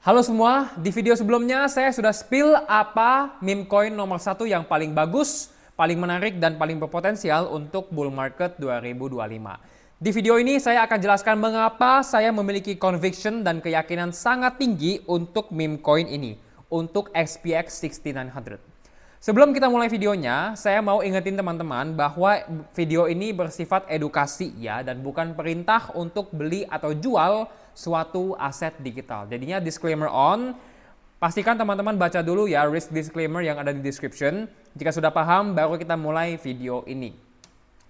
Halo semua, di video sebelumnya saya sudah spill apa meme coin nomor satu yang paling bagus, paling menarik, dan paling berpotensial untuk bull market 2025. Di video ini saya akan jelaskan mengapa saya memiliki conviction dan keyakinan sangat tinggi untuk meme coin ini, untuk SPX 6900. Sebelum kita mulai videonya, saya mau ingetin teman-teman bahwa video ini bersifat edukasi ya, dan bukan perintah untuk beli atau jual suatu aset digital. Jadinya disclaimer on, pastikan teman-teman baca dulu ya risk disclaimer yang ada di description. Jika sudah paham, baru kita mulai video ini.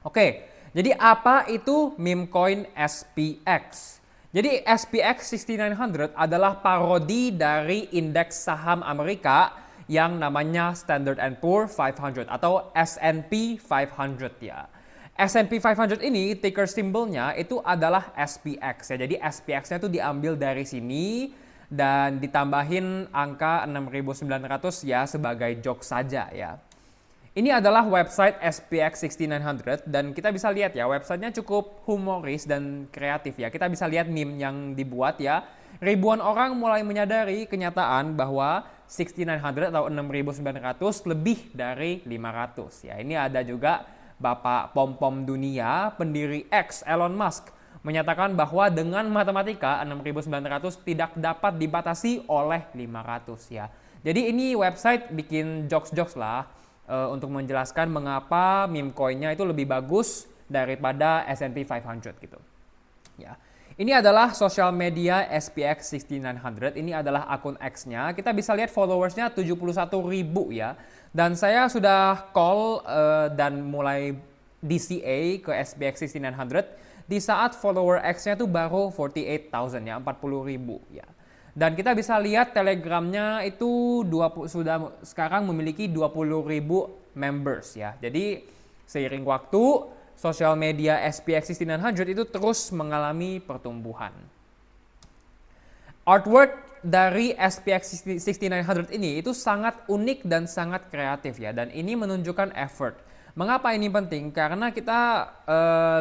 Oke, jadi apa itu meme coin SPX? Jadi SPX 6900 adalah parodi dari indeks saham Amerika yang namanya Standard & Poor 500 atau S&P 500 ya. S&P 500 ini ticker symbolnya itu adalah SPX ya. Jadi SPX-nya itu diambil dari sini dan ditambahin angka 6.900 ya sebagai joke saja ya. Ini adalah website SPX 6900 dan kita bisa lihat ya websitenya cukup humoris dan kreatif ya. Kita bisa lihat meme yang dibuat ya. Ribuan orang mulai menyadari kenyataan bahwa 6900 atau 6900 lebih dari 500 ya. Ini ada juga Bapak Pom-Pom Dunia, pendiri X, Elon Musk, menyatakan bahwa dengan matematika 6.900 tidak dapat dibatasi oleh 500 ya. Jadi ini website bikin jokes-jokes lah untuk menjelaskan mengapa meme coinnya itu lebih bagus daripada S&P 500 gitu. Ya. Ini adalah sosial media SPX 6900, ini adalah akun X-nya. Kita bisa lihat followersnya 71.000 ya. Dan saya sudah call dan mulai DCA ke SPX 6900 di saat follower X-nya itu baru 48,000 ya, 40.000 ya. Dan kita bisa lihat Telegramnya itu sudah sekarang memiliki 20.000 members ya. Jadi seiring waktu sosial media SPX 6900 itu terus mengalami pertumbuhan. Artwork dari SPX 6900 ini itu sangat unik dan sangat kreatif ya, dan ini menunjukkan effort. Mengapa ini penting? Karena kita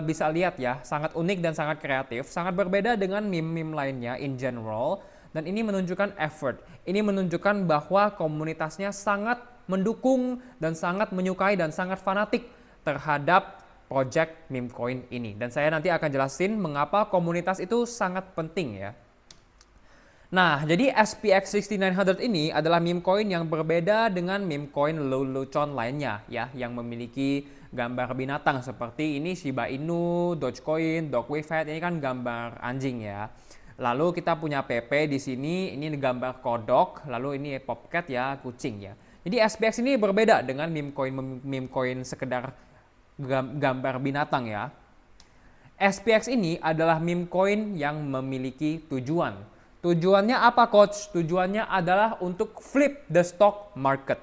bisa lihat ya, sangat unik dan sangat kreatif, sangat berbeda dengan meme-meme lainnya in general, dan ini menunjukkan effort. Ini menunjukkan bahwa komunitasnya sangat mendukung dan sangat menyukai dan sangat fanatik terhadap project meme coin ini. Dan saya nanti akan jelasin mengapa komunitas itu sangat penting ya. Nah, jadi SPX 6900 ini adalah meme coin yang berbeda dengan meme coin lelucon lainnya ya, yang memiliki gambar binatang seperti ini Shiba Inu, Dogecoin, Dogwifat, ini kan gambar anjing ya. Lalu kita punya PP di sini, ini gambar kodok, lalu ini Popcat ya, kucing ya. Jadi SPX ini berbeda dengan meme coin sekedar gambar binatang ya. SPX ini adalah meme coin yang memiliki tujuan. Tujuannya apa coach? Tujuannya adalah untuk flip the stock market.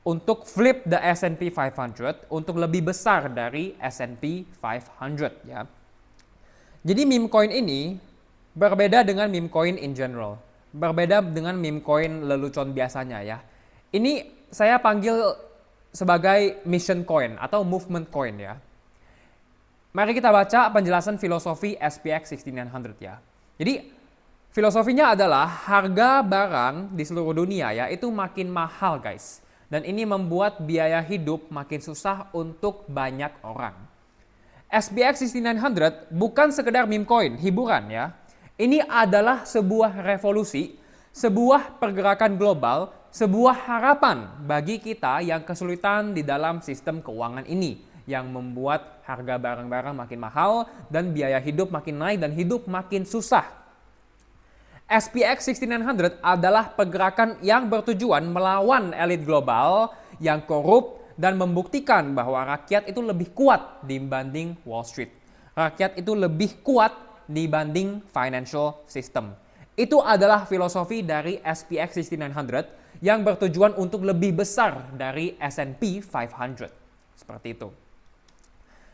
Untuk flip the S&P 500 untuk lebih besar dari S&P 500 ya. Jadi meme coin ini berbeda dengan meme coin in general. Berbeda dengan meme coin lelucon biasanya ya. Ini saya panggil sebagai mission coin atau movement coin ya. Mari kita baca penjelasan filosofi SPX 6900 ya. Jadi filosofinya adalah harga barang di seluruh dunia ya itu makin mahal guys. Dan ini membuat biaya hidup makin susah untuk banyak orang. SPX 6900 bukan sekedar meme coin, hiburan ya. Ini adalah sebuah revolusi, sebuah pergerakan global, sebuah harapan bagi kita yang kesulitan di dalam sistem keuangan ini, yang membuat harga barang-barang makin mahal dan biaya hidup makin naik dan hidup makin susah. SPX 6900 adalah pergerakan yang bertujuan melawan elit global yang korup dan membuktikan bahwa rakyat itu lebih kuat dibanding Wall Street. Rakyat itu lebih kuat dibanding financial system. Itu adalah filosofi dari SPX 6900 yang bertujuan untuk lebih besar dari S&P 500. Seperti itu.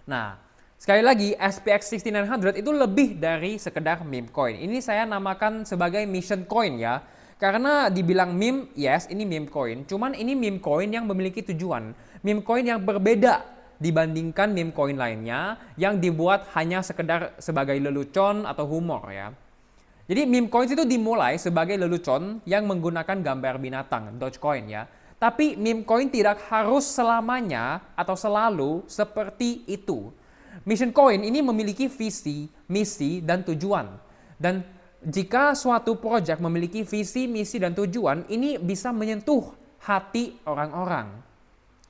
Nah, sekali lagi, SPX 6900 itu lebih dari sekedar meme coin. Ini saya namakan sebagai mission coin ya. Karena dibilang meme, yes ini meme coin. Cuman ini meme coin yang memiliki tujuan. Meme coin yang berbeda dibandingkan meme coin lainnya yang dibuat hanya sekedar sebagai lelucon atau humor ya. Jadi meme coins itu dimulai sebagai lelucon yang menggunakan gambar binatang, Dogecoin ya. Tapi meme coin tidak harus selamanya atau selalu seperti itu. Mission Coin ini memiliki visi, misi, dan tujuan. Dan jika suatu proyek memiliki visi, misi, dan tujuan, ini bisa menyentuh hati orang-orang.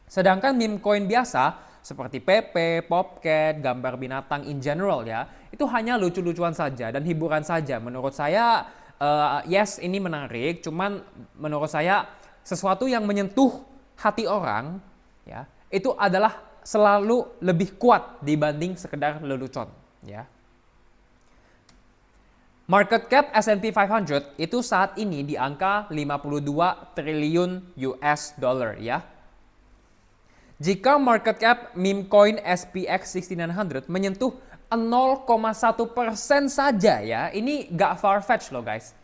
Sedangkan meme coin biasa, seperti PP, Popcat, gambar binatang in general ya, itu hanya lucu-lucuan saja dan hiburan saja. Menurut saya, yes ini menarik, cuman menurut saya sesuatu yang menyentuh hati orang, ya, itu adalah selalu lebih kuat dibanding sekedar lelucon, ya. Market cap S&P 500 itu saat ini di angka 52 triliun US dollar, ya. Jika market cap meme coin SPX 6900 menyentuh 0,1% saja ya, ini gak far-fetched loh guys.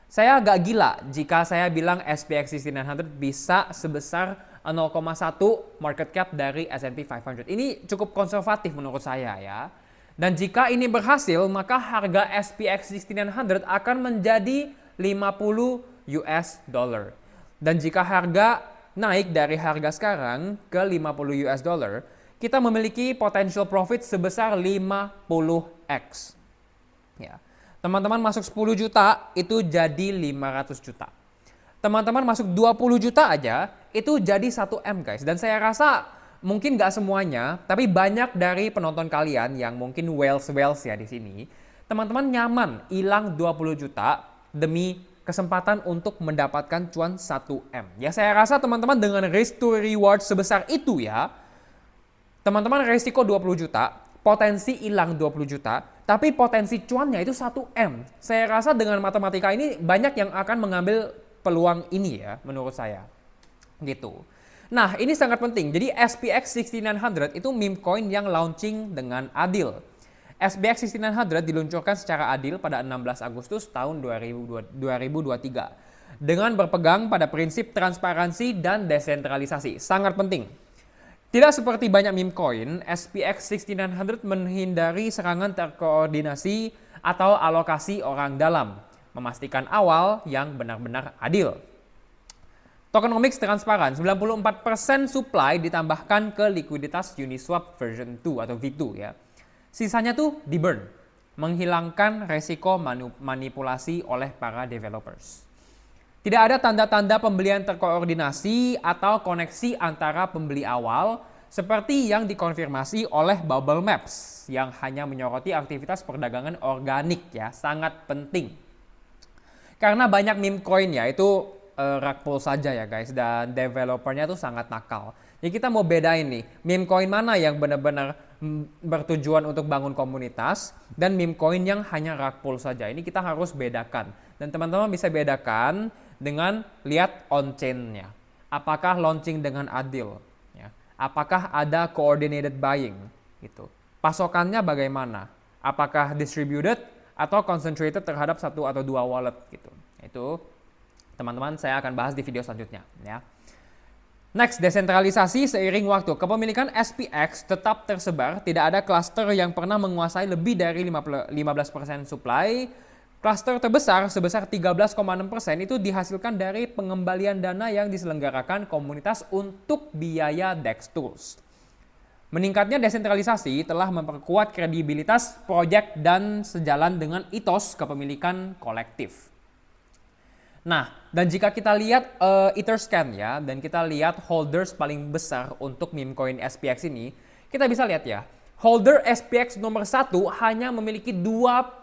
Saya agak gila jika saya bilang SPX 6900 bisa sebesar 0,1 market cap dari S&P 500. Ini cukup konservatif menurut saya ya. Dan jika ini berhasil, maka harga SPX 6900 akan menjadi 50 US dollar. Dan jika harga naik dari harga sekarang ke 50 US dollar, kita memiliki potential profit sebesar 50x. Ya. Teman-teman masuk 10 juta itu jadi 500 juta. Teman-teman masuk 20 juta aja itu jadi 1M guys. Dan saya rasa mungkin gak semuanya, tapi banyak dari penonton kalian yang mungkin whales ya di sini. Teman-teman nyaman hilang 20 juta demi kesempatan untuk mendapatkan cuan 1M. Ya saya rasa teman-teman dengan risk to reward sebesar itu ya, teman-teman resiko 20 juta, potensi hilang 20 juta, tapi potensi cuannya itu 1M. Saya rasa dengan matematika ini banyak yang akan mengambil peluang ini ya, menurut saya. Gitu. Nah, ini sangat penting. Jadi SPX 6900 itu meme coin yang launching dengan adil. SPX 6900 diluncurkan secara adil pada 16 Agustus tahun 2023 dengan berpegang pada prinsip transparansi dan desentralisasi. Sangat penting. Tidak seperti banyak meme coin, SPX 6900 menghindari serangan terkoordinasi atau alokasi orang dalam, memastikan awal yang benar-benar adil. Tokenomics transparan, 94% supply ditambahkan ke likuiditas Uniswap version 2 atau V2 ya. Sisanya tuh di burn, menghilangkan resiko manipulasi oleh para developers. Tidak ada tanda-tanda pembelian terkoordinasi atau koneksi antara pembeli awal seperti yang dikonfirmasi oleh Bubble Maps yang hanya menyoroti aktivitas perdagangan organik ya, sangat penting. Karena banyak meme coin ya itu rug pull saja ya guys, dan developernya tuh sangat nakal. Jadi kita mau bedain nih, meme coin mana yang benar-benar bertujuan untuk bangun komunitas dan meme coin yang hanya rug pull saja. Ini kita harus bedakan. Dan teman-teman bisa bedakan dengan lihat on-chain-nya. Apakah launching dengan adil? Ya. Apakah ada coordinated buying? Gitu. Pasokannya bagaimana? Apakah distributed atau concentrated terhadap satu atau dua wallet? Gitu. Itu teman-teman saya akan bahas di video selanjutnya. Ya. Next, desentralisasi seiring waktu. Kepemilikan SPX tetap tersebar. Tidak ada cluster yang pernah menguasai lebih dari 15% supply. Cluster terbesar sebesar 13,6% itu dihasilkan dari pengembalian dana yang diselenggarakan komunitas untuk biaya DEX tools. Meningkatnya desentralisasi telah memperkuat kredibilitas proyek dan sejalan dengan etos kepemilikan kolektif. Nah, dan jika kita lihat Etherscan ya, dan kita lihat holders paling besar untuk meme coin SPX ini, kita bisa lihat ya, holder SPX nomor 1 hanya memiliki 2%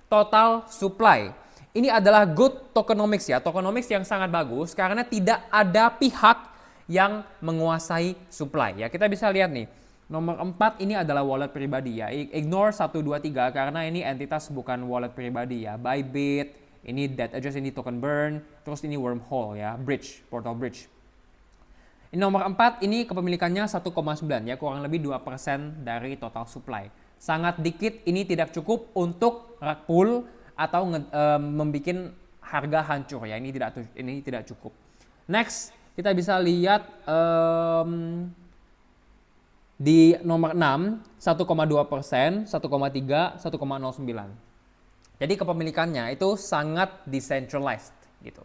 total supply. Ini adalah good tokenomics ya, tokenomics yang sangat bagus karena tidak ada pihak yang menguasai supply ya. Kita bisa lihat nih, nomor 4 ini adalah wallet pribadi ya. Ignore 1, 2, 3 karena ini entitas bukan wallet pribadi ya. Bybit, ini Dead Address, ini Token Burn, terus ini Wormhole ya, Bridge, Portal Bridge. Ini nomor 4 ini kepemilikannya 1,9 ya, kurang lebih 2% dari total supply. Sangat dikit, ini tidak cukup untuk rug pull atau membuat harga hancur ya. Ini tidak cukup. Next, kita bisa lihat di nomor 6 1,2%, 1,3, 1,09. Jadi kepemilikannya itu sangat decentralized gitu.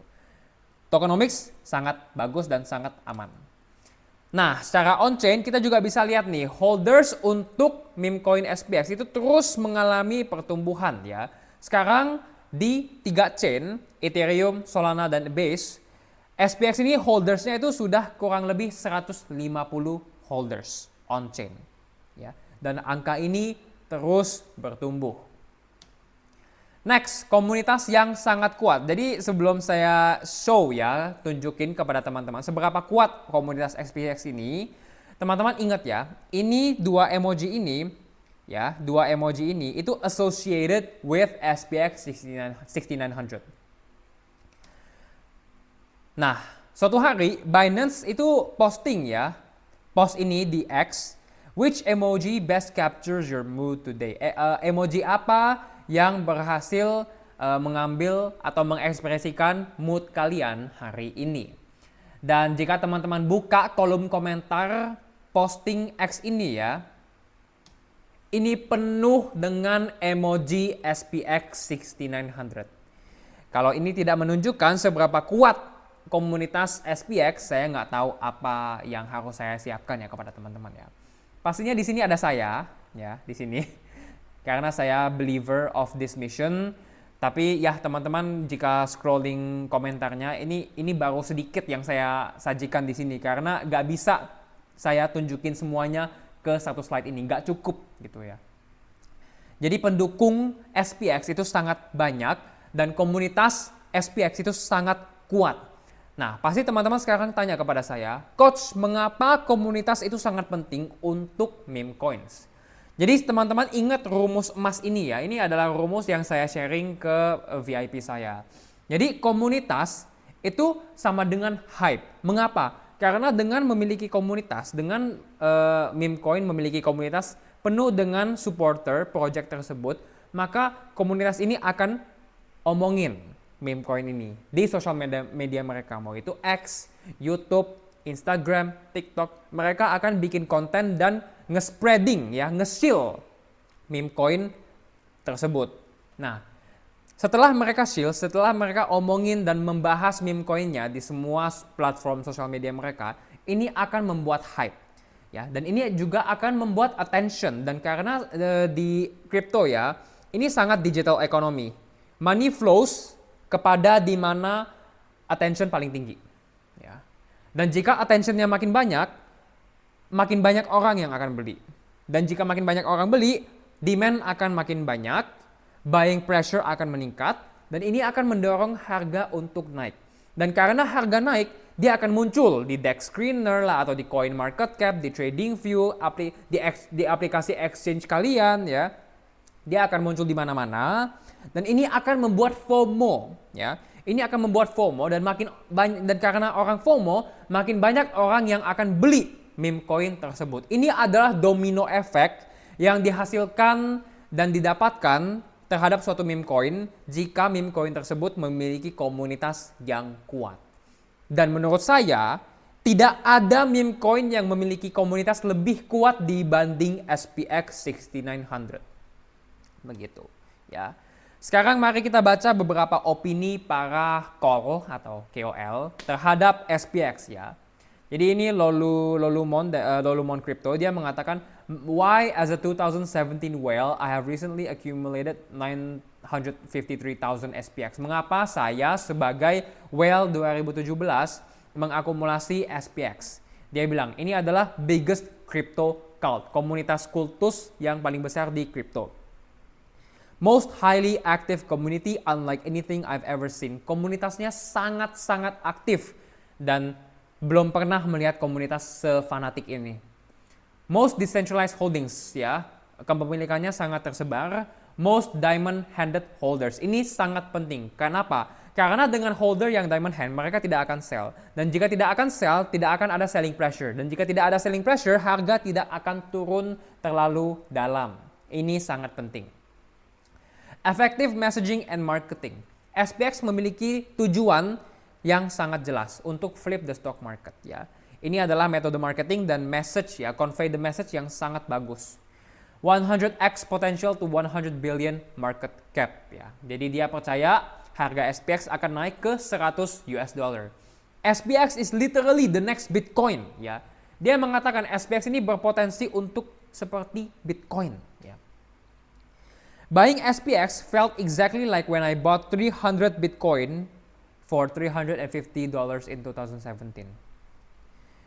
Tokenomics sangat bagus dan sangat aman. Nah, secara on-chain kita juga bisa lihat nih, holders untuk meme coin SPX itu terus mengalami pertumbuhan ya. Sekarang di 3 chain, Ethereum, Solana, dan Base, SPX ini holdersnya itu sudah kurang lebih 150 holders on-chain. Ya. Dan angka ini terus bertumbuh. Next, komunitas yang sangat kuat. Jadi sebelum saya show ya, tunjukin kepada teman-teman seberapa kuat komunitas SPX ini, teman-teman ingat ya, ini dua emoji ini itu associated with SPX 6900. Nah, suatu hari Binance itu posting ya, post ini di X, which emoji best captures your mood today? Emoji apa yang berhasil mengambil atau mengekspresikan mood kalian hari ini? Dan jika teman-teman buka kolom komentar posting X ini ya, ini penuh dengan emoji SPX 6900. Kalau ini tidak menunjukkan seberapa kuat komunitas SPX, saya nggak tahu apa yang harus saya siapkan ya kepada teman-teman ya. Pastinya di sini ada saya ya, di sini. Karena saya believer of this mission. Tapi ya teman-teman, jika scrolling komentarnya, ini baru sedikit yang saya sajikan di sini. Karena nggak bisa saya tunjukin semuanya ke satu slide ini. Nggak cukup gitu ya. Jadi pendukung SPX itu sangat banyak. Dan komunitas SPX itu sangat kuat. Nah, pasti teman-teman sekarang tanya kepada saya, Coach, mengapa komunitas itu sangat penting untuk meme coins? Jadi teman-teman ingat rumus emas ini ya, ini adalah rumus yang saya sharing ke VIP saya. Jadi komunitas itu sama dengan hype. Mengapa? Karena dengan memiliki komunitas, dengan meme coin memiliki komunitas penuh dengan supporter project tersebut, maka komunitas ini akan omongin meme coin ini di sosial media mereka, mau itu X, YouTube, Instagram, TikTok. Mereka akan bikin konten dan nge-spreading ya, nge-shield meme coin tersebut. Nah, setelah mereka shield, setelah mereka omongin dan membahas meme coinnya di semua platform sosial media mereka, ini akan membuat hype ya, dan ini juga akan membuat attention. Dan karena di crypto ya, ini sangat digital economy. Money flows kepada di mana attention paling tinggi ya. Dan jika attentionnya makin banyak orang yang akan beli. Dan jika makin banyak orang beli, demand akan makin banyak, buying pressure akan meningkat, dan ini akan mendorong harga untuk naik. Dan karena harga naik, dia akan muncul di DEX Screener lah, atau di Coin Market Cap, di TradingView, di aplikasi exchange kalian ya. Dia akan muncul di mana-mana, dan ini akan membuat FOMO ya. Ini akan membuat FOMO, dan karena orang FOMO, makin banyak orang yang akan beli meme coin tersebut. Ini adalah domino effect yang dihasilkan dan didapatkan terhadap suatu meme coin jika meme coin tersebut memiliki komunitas yang kuat. Dan menurut saya, tidak ada meme coin yang memiliki komunitas lebih kuat dibanding SPX 6900. Begitu, ya. Sekarang mari kita baca beberapa opini para KOL atau KOL terhadap SPX ya. Jadi ini Lolumon Crypto, dia mengatakan, why as a 2017 whale I have recently accumulated 953,000 SPX. Mengapa saya sebagai whale 2017 mengakumulasi SPX? Dia bilang ini adalah biggest crypto cult, komunitas kultus yang paling besar di crypto. Most highly active community unlike anything I've ever seen. Komunitasnya sangat-sangat aktif dan belum pernah melihat komunitas sefanatik ini. Most decentralized holdings ya, kepemilikannya sangat tersebar. Most diamond-handed holders. Ini sangat penting. Kenapa? Karena dengan holder yang diamond hand, mereka tidak akan sell. Dan jika tidak akan sell, tidak akan ada selling pressure. Dan jika tidak ada selling pressure, harga tidak akan turun terlalu dalam. Ini sangat penting. Effective messaging and marketing. SPX memiliki tujuan yang sangat jelas untuk flip the stock market ya. Ini adalah metode marketing dan message ya, convey the message yang sangat bagus. 100x potential to 100 billion market cap ya. Jadi dia percaya harga SPX akan naik ke 100 US dollar. SPX is literally the next Bitcoin ya. Dia mengatakan SPX ini berpotensi untuk seperti Bitcoin ya. Buying SPX felt exactly like when I bought 300 Bitcoin for $350 in 2017.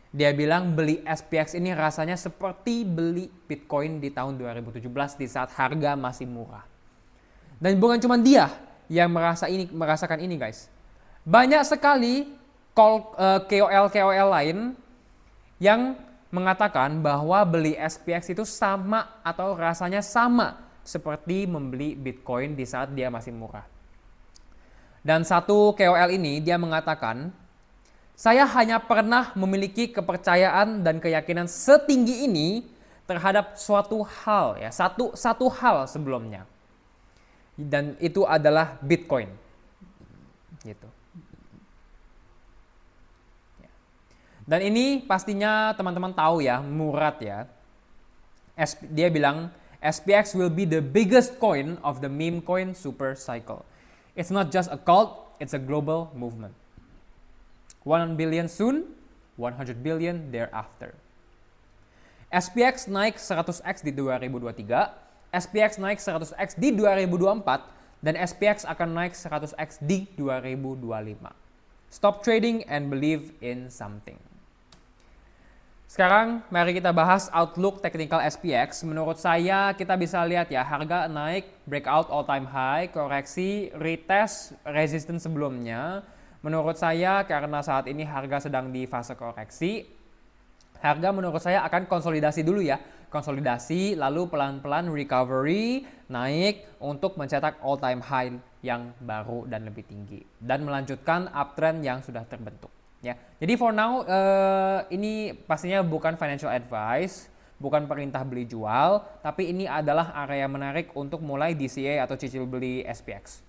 Dia bilang beli SPX ini rasanya seperti beli Bitcoin di tahun 2017 di saat harga masih murah. Dan bukan cuma dia yang merasakan ini guys. Banyak sekali KOL lain yang mengatakan bahwa beli SPX itu sama atau rasanya sama seperti membeli Bitcoin di saat dia masih murah. Dan satu KOL ini dia mengatakan, saya hanya pernah memiliki kepercayaan dan keyakinan setinggi ini terhadap suatu hal ya, satu hal sebelumnya. Dan itu adalah Bitcoin. Gitu. Dan ini pastinya teman-teman tahu ya, Murad ya. Dia bilang SPX will be the biggest coin of the meme coin super cycle. It's not just a cult, it's a global movement. 1 billion soon, 100 billion thereafter. SPX naik 100x di 2023, SPX naik 100x di 2024, dan SPX akan naik 100x di 2025. Stop trading and believe in something. Sekarang mari kita bahas outlook technical SPX. Menurut saya kita bisa lihat ya, harga naik, breakout all time high, koreksi, retest resistance sebelumnya. Menurut saya karena saat ini harga sedang di fase koreksi, harga menurut saya akan konsolidasi dulu ya. Konsolidasi lalu pelan-pelan recovery naik untuk mencetak all time high yang baru dan lebih tinggi. Dan melanjutkan uptrend yang sudah terbentuk. Ya. Jadi for now ini pastinya bukan financial advice, bukan perintah beli jual, tapi ini adalah area menarik untuk mulai DCA atau cicil beli SPX.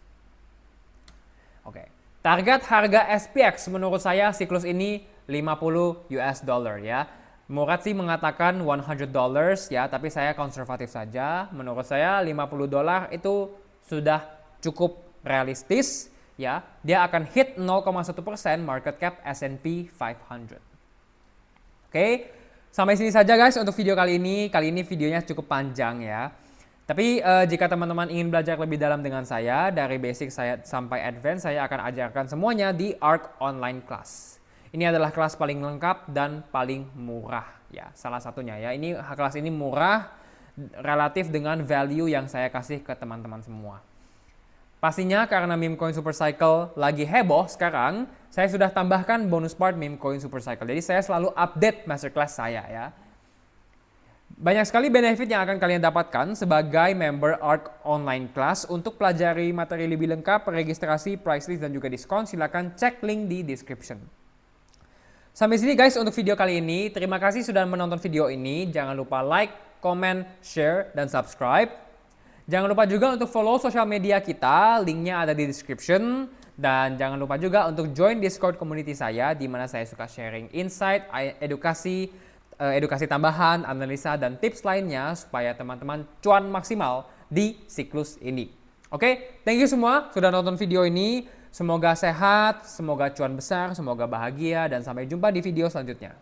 Oke. Target harga SPX menurut saya siklus ini 50 US dollar ya. Murad sih mengatakan $100 ya, tapi saya konservatif saja. Menurut saya $50 itu sudah cukup realistis ya. Dia akan hit 0,1% market cap S&P 500. Oke, sampai sini saja guys untuk video kali ini. Kali ini videonya cukup panjang ya. Tapi jika teman-teman ingin belajar lebih dalam dengan saya, dari basic saya sampai advance, saya akan ajarkan semuanya di ARK Online Class. Ini adalah kelas paling lengkap dan paling murah ya, salah satunya ya. Ini kelas ini murah relatif dengan value yang saya kasih ke teman-teman semua. Pastinya karena meme coin super cycle lagi heboh sekarang, saya sudah tambahkan bonus part meme coin super cycle. Jadi saya selalu update masterclass saya ya. Banyak sekali benefit yang akan kalian dapatkan sebagai member ARK Online Class. Untuk pelajari materi lebih lengkap, registrasi, price list, dan juga diskon, silakan cek link di description. Sampai sini guys untuk video kali ini. Terima kasih sudah menonton video ini. Jangan lupa like, comment, share, dan subscribe. Jangan lupa juga untuk follow sosial media kita, linknya ada di description. Dan jangan lupa juga untuk join Discord community saya, di mana saya suka sharing insight, edukasi tambahan, analisa, dan tips lainnya supaya teman-teman cuan maksimal di siklus ini. Oke, thank you semua sudah nonton video ini. Semoga sehat, semoga cuan besar, semoga bahagia, dan sampai jumpa di video selanjutnya.